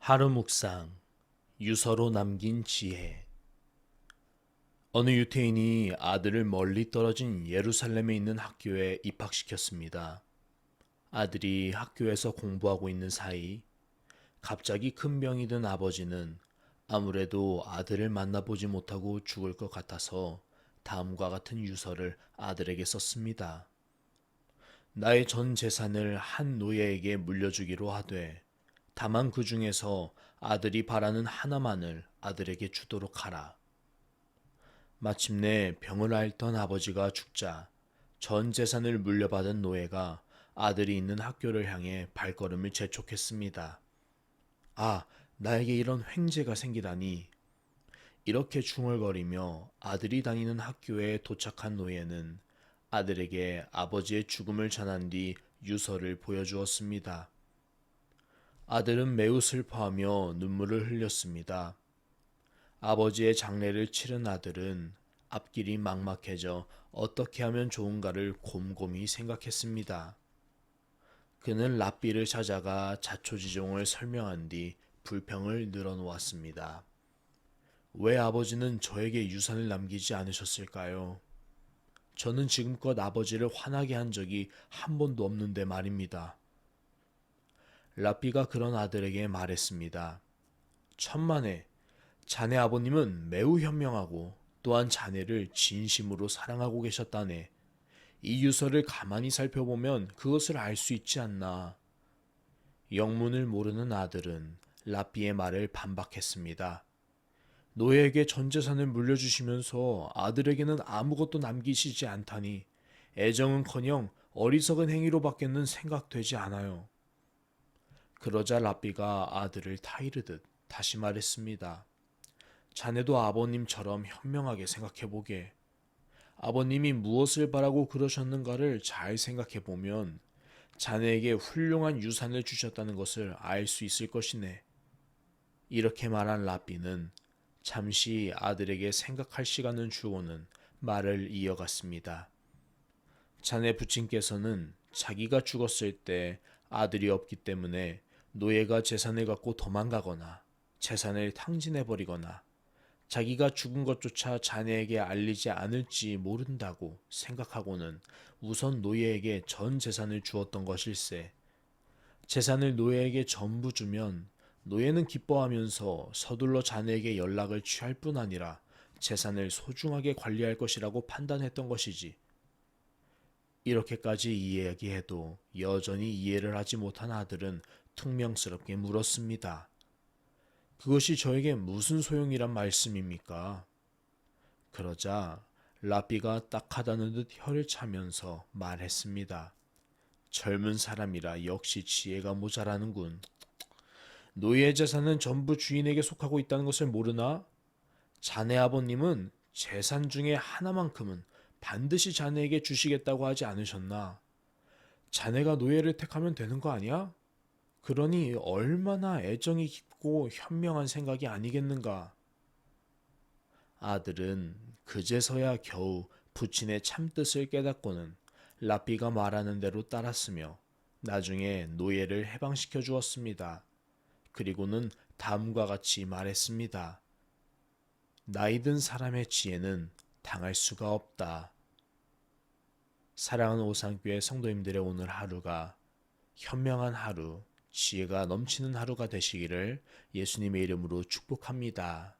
하루 묵상, 유서로 남긴 지혜. 어느 유태인이 아들을 멀리 떨어진 예루살렘에 있는 학교에 입학시켰습니다. 아들이 학교에서 공부하고 있는 사이 갑자기 큰 병이 든 아버지는 아무래도 아들을 만나보지 못하고 죽을 것 같아서 다음과 같은 유서를 아들에게 썼습니다. 나의 전 재산을 한 노예에게 물려주기로 하되 다만 그 중에서 아들이 바라는 하나만을 아들에게 주도록 하라. 마침내 병을 앓던 아버지가 죽자 전 재산을 물려받은 노예가 아들이 있는 학교를 향해 발걸음을 재촉했습니다. 아, 나에게 이런 횡재가 생기다니. 이렇게 중얼거리며 아들이 다니는 학교에 도착한 노예는 아들에게 아버지의 죽음을 전한 뒤 유서를 보여주었습니다. 아들은 매우 슬퍼하며 눈물을 흘렸습니다. 아버지의 장례를 치른 아들은 앞길이 막막해져 어떻게 하면 좋은가를 곰곰이 생각했습니다. 그는 랍비를 찾아가 자초지종을 설명한 뒤 불평을 늘어놓았습니다. 왜 아버지는 저에게 유산을 남기지 않으셨을까요? 저는 지금껏 아버지를 화나게 한 적이 한 번도 없는데 말입니다. 랍비가 그런 아들에게 말했습니다. 천만에 자네 아버님은 매우 현명하고 또한 자네를 진심으로 사랑하고 계셨다네. 이 유서를 가만히 살펴보면 그것을 알 수 있지 않나. 영문을 모르는 아들은 랍비의 말을 반박했습니다. 노예에게 전 재산을 물려주시면서 아들에게는 아무것도 남기시지 않다니 애정은커녕 어리석은 행위로밖에는 생각되지 않아요. 그러자 랍비가 아들을 타이르듯 다시 말했습니다. 자네도 아버님처럼 현명하게 생각해보게. 아버님이 무엇을 바라고 그러셨는가를 잘 생각해보면 자네에게 훌륭한 유산을 주셨다는 것을 알 수 있을 것이네. 이렇게 말한 랍비는 잠시 아들에게 생각할 시간을 주고는 말을 이어갔습니다. 자네 부친께서는 자기가 죽었을 때 아들이 없기 때문에 노예가 재산을 갖고 도망가거나 재산을 탕진해버리거나 자기가 죽은 것조차 자네에게 알리지 않을지 모른다고 생각하고는 우선 노예에게 전 재산을 주었던 것일세. 재산을 노예에게 전부 주면 노예는 기뻐하면서 서둘러 자네에게 연락을 취할 뿐 아니라 재산을 소중하게 관리할 것이라고 판단했던 것이지. 이렇게까지 이야기해도 여전히 이해를 하지 못한 아들은 퉁명스럽게 물었습니다. 그것이 저에게 무슨 소용이란 말씀입니까? 그러자 랍비가 딱하다는 듯 혀를 차면서 말했습니다. 젊은 사람이라 역시 지혜가 모자라는군. 노예의 재산은 전부 주인에게 속하고 있다는 것을 모르나? 자네 아버님은 재산 중에 하나만큼은 반드시 자네에게 주시겠다고 하지 않으셨나? 자네가 노예를 택하면 되는 거 아니야? 그러니 얼마나 애정이 깊고 현명한 생각이 아니겠는가? 아들은 그제서야 겨우 부친의 참뜻을 깨닫고는 랍비가 말하는 대로 따랐으며 나중에 노예를 해방시켜 주었습니다. 그리고는 다음과 같이 말했습니다. 나이든 사람의 지혜는 당할 수가 없다. 사랑하는 오산교회 성도님들의 오늘 하루가 현명한 하루, 지혜가 넘치는 하루가 되시기를 예수님의 이름으로 축복합니다.